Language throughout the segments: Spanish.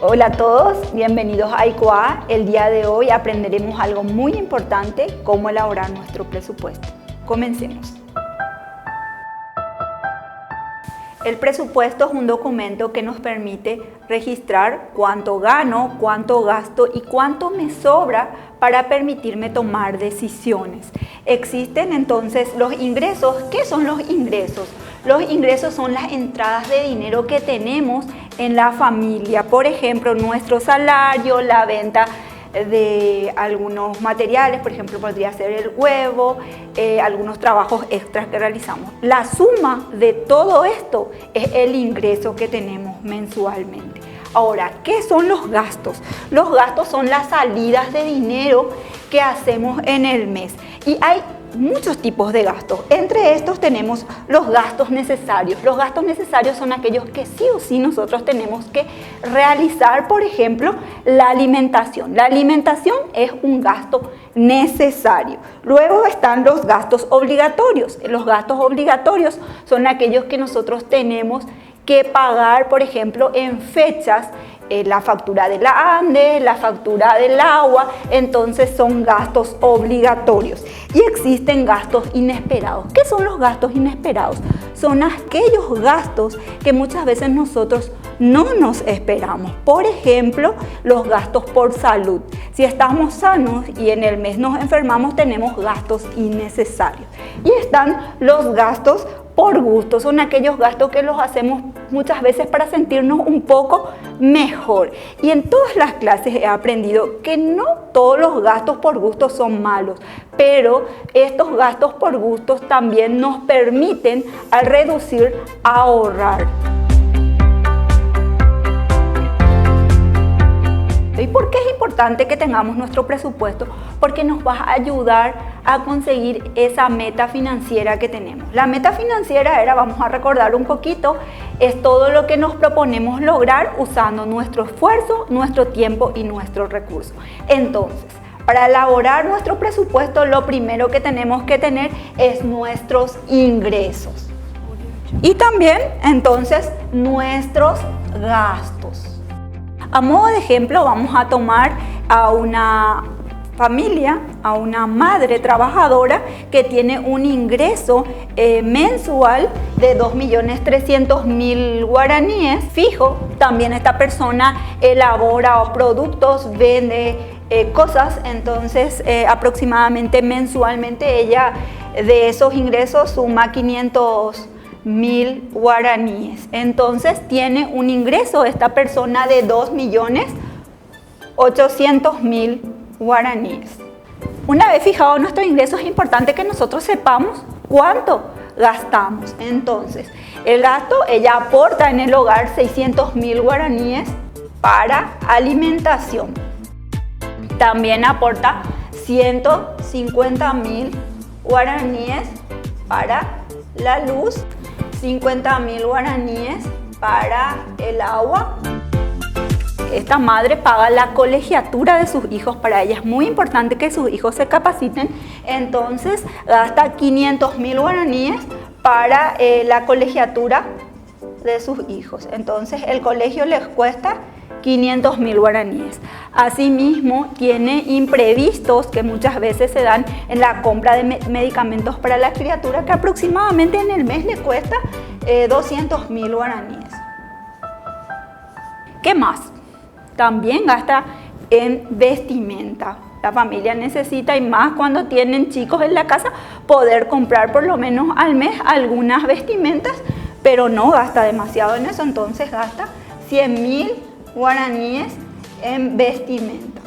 Hola a todos, bienvenidos a ICOA. El día de hoy aprenderemos algo muy importante, cómo elaborar nuestro presupuesto. Comencemos. El presupuesto es un documento que nos permite registrar cuánto gano, cuánto gasto y cuánto me sobra para permitirme tomar decisiones. Existen entonces los ingresos. ¿Qué son los ingresos? Los ingresos son las entradas de dinero que tenemos en la familia. Por ejemplo, nuestro salario, la venta de algunos materiales, por ejemplo, podría ser el huevo, algunos trabajos extras que realizamos. La suma de todo esto es el ingreso que tenemos mensualmente. Ahora, ¿qué son los gastos? Los gastos son las salidas de dinero que hacemos en el mes. Y hay muchos tipos de gastos. Entre estos tenemos los gastos necesarios. Los gastos necesarios son aquellos que sí o sí nosotros tenemos que realizar. Por ejemplo, la alimentación. La alimentación es un gasto necesario. Luego están los gastos obligatorios. Los gastos obligatorios son aquellos que nosotros tenemos que pagar, por ejemplo, en fechas, la factura de la ANDE, la factura del agua, entonces son gastos obligatorios. Y existen gastos inesperados. ¿Qué son los gastos inesperados? Son aquellos gastos que muchas veces nosotros no nos esperamos. Por ejemplo, los gastos por salud. Si estamos sanos y en el mes nos enfermamos, tenemos gastos innecesarios. Y están los gastos por gusto, son aquellos gastos que los hacemos muchas veces para sentirnos un poco mejor. Y en todas las clases he aprendido que no todos los gastos por gusto son malos, pero estos gastos por gusto también nos permiten, al reducir, ahorrar. ¿Y por qué es importante que tengamos nuestro presupuesto? Porque nos va a ayudar a conseguir esa meta financiera que tenemos. La meta financiera vamos a recordar un poquito, es todo lo que nos proponemos lograr usando nuestro esfuerzo, nuestro tiempo y nuestros recursos. Entonces, para elaborar nuestro presupuesto, lo primero que tenemos que tener es nuestros ingresos. Y también, entonces, nuestros gastos. A modo de ejemplo, vamos a tomar a una familia, a una madre trabajadora que tiene un ingreso mensual de 2.300.000 guaraníes fijo. También esta persona elabora productos, vende cosas, entonces aproximadamente mensualmente ella de esos ingresos suma 500.000 guaraníes. Entonces tiene un ingreso esta persona de 2.800.000 guaraníes. Una vez fijado nuestro ingreso, es importante que nosotros sepamos cuánto gastamos. Entonces, el gasto, ella aporta en el hogar 600.000 guaraníes para alimentación. También aporta 150.000 guaraníes para la luz, 50.000 guaraníes para el agua. Esta madre paga la colegiatura de sus hijos. Para ella es muy importante que sus hijos se capaciten, entonces gasta 500.000 guaraníes para la colegiatura de sus hijos. Entonces el colegio les cuesta 500.000 guaraníes. Asimismo, tiene imprevistos que muchas veces se dan en la compra de medicamentos para la criatura, que aproximadamente en el mes le cuesta 200.000 guaraníes. ¿Qué más? También gasta en vestimenta. La familia necesita, y más cuando tienen chicos en la casa, poder comprar por lo menos al mes algunas vestimentas, pero no gasta demasiado en eso, entonces gasta 100.000 guaraníes en vestimenta.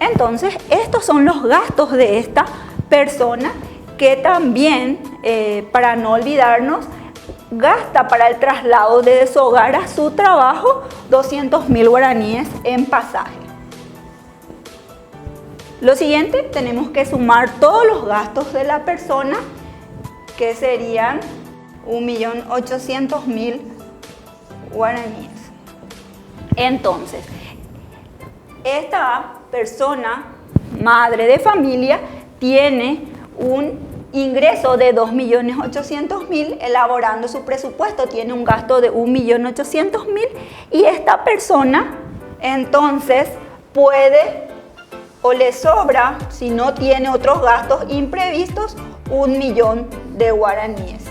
Entonces, estos son los gastos de esta persona, que también, para no olvidarnos, gasta para el traslado de su hogar a su trabajo 200.000 guaraníes en pasaje. Lo siguiente, tenemos que sumar todos los gastos de la persona, que serían 1.800.000 guaraníes. Entonces, esta persona, madre de familia, tiene un ingreso de 2.800.000, elaborando su presupuesto, tiene un gasto de 1.800.000 y esta persona entonces puede o le sobra, si no tiene otros gastos imprevistos, 1.000.000 de guaraníes.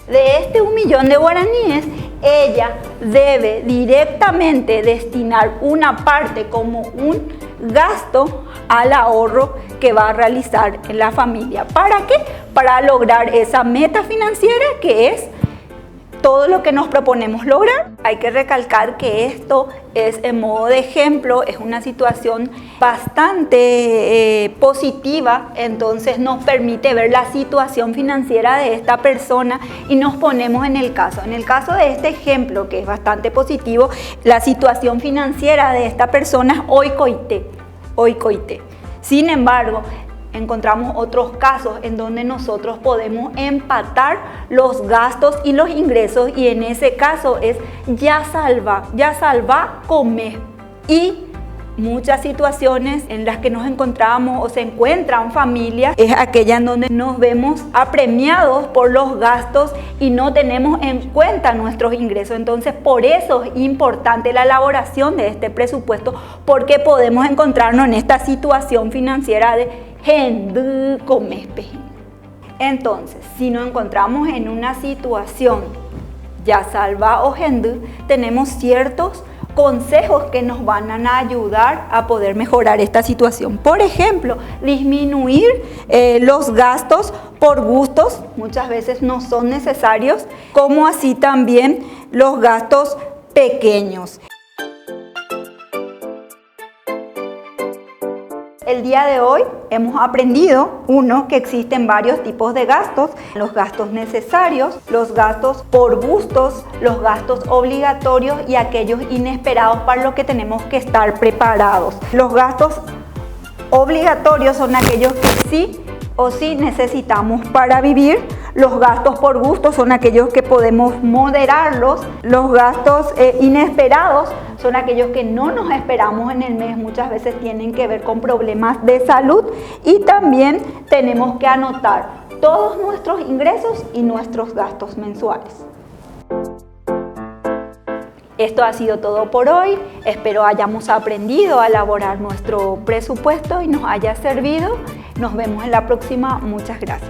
De este 1.000.000 de guaraníes, ella debe directamente destinar una parte como un gasto al ahorro que va a realizar en la familia. ¿Para qué? Para lograr esa meta financiera que es todo lo que nos proponemos lograr. Hay que recalcar que esto es en modo de ejemplo, es una situación bastante positiva, entonces nos permite ver la situación financiera de esta persona y nos ponemos en el caso. En el caso de este ejemplo, que es bastante positivo, la situación financiera de esta persona es hoy coité. Sin embargo, encontramos otros casos en donde nosotros podemos empatar los gastos y los ingresos y en ese caso es ya salva, come. Y muchas situaciones en las que nos encontramos o se encuentran familias es aquella en donde nos vemos apremiados por los gastos y no tenemos en cuenta nuestros ingresos. Entonces, por eso es importante la elaboración de este presupuesto, porque podemos encontrarnos en esta situación financiera de entonces, si nos encontramos en una situación ya salva o tenemos ciertos consejos que nos van a ayudar a poder mejorar esta situación. Por ejemplo, disminuir los gastos por gustos, muchas veces no son necesarios, como así también los gastos pequeños. El día de hoy hemos aprendido, que existen varios tipos de gastos: los gastos necesarios, los gastos por gustos, los gastos obligatorios y aquellos inesperados para los que tenemos que estar preparados. Los gastos obligatorios son aquellos que sí o sí necesitamos para vivir. Los gastos por gusto son aquellos que podemos moderarlos. Los gastos inesperados son aquellos que no nos esperamos en el mes. Muchas veces tienen que ver con problemas de salud. Y también tenemos que anotar todos nuestros ingresos y nuestros gastos mensuales. Esto ha sido todo por hoy. Espero hayamos aprendido a elaborar nuestro presupuesto y nos haya servido. Nos vemos en la próxima. Muchas gracias.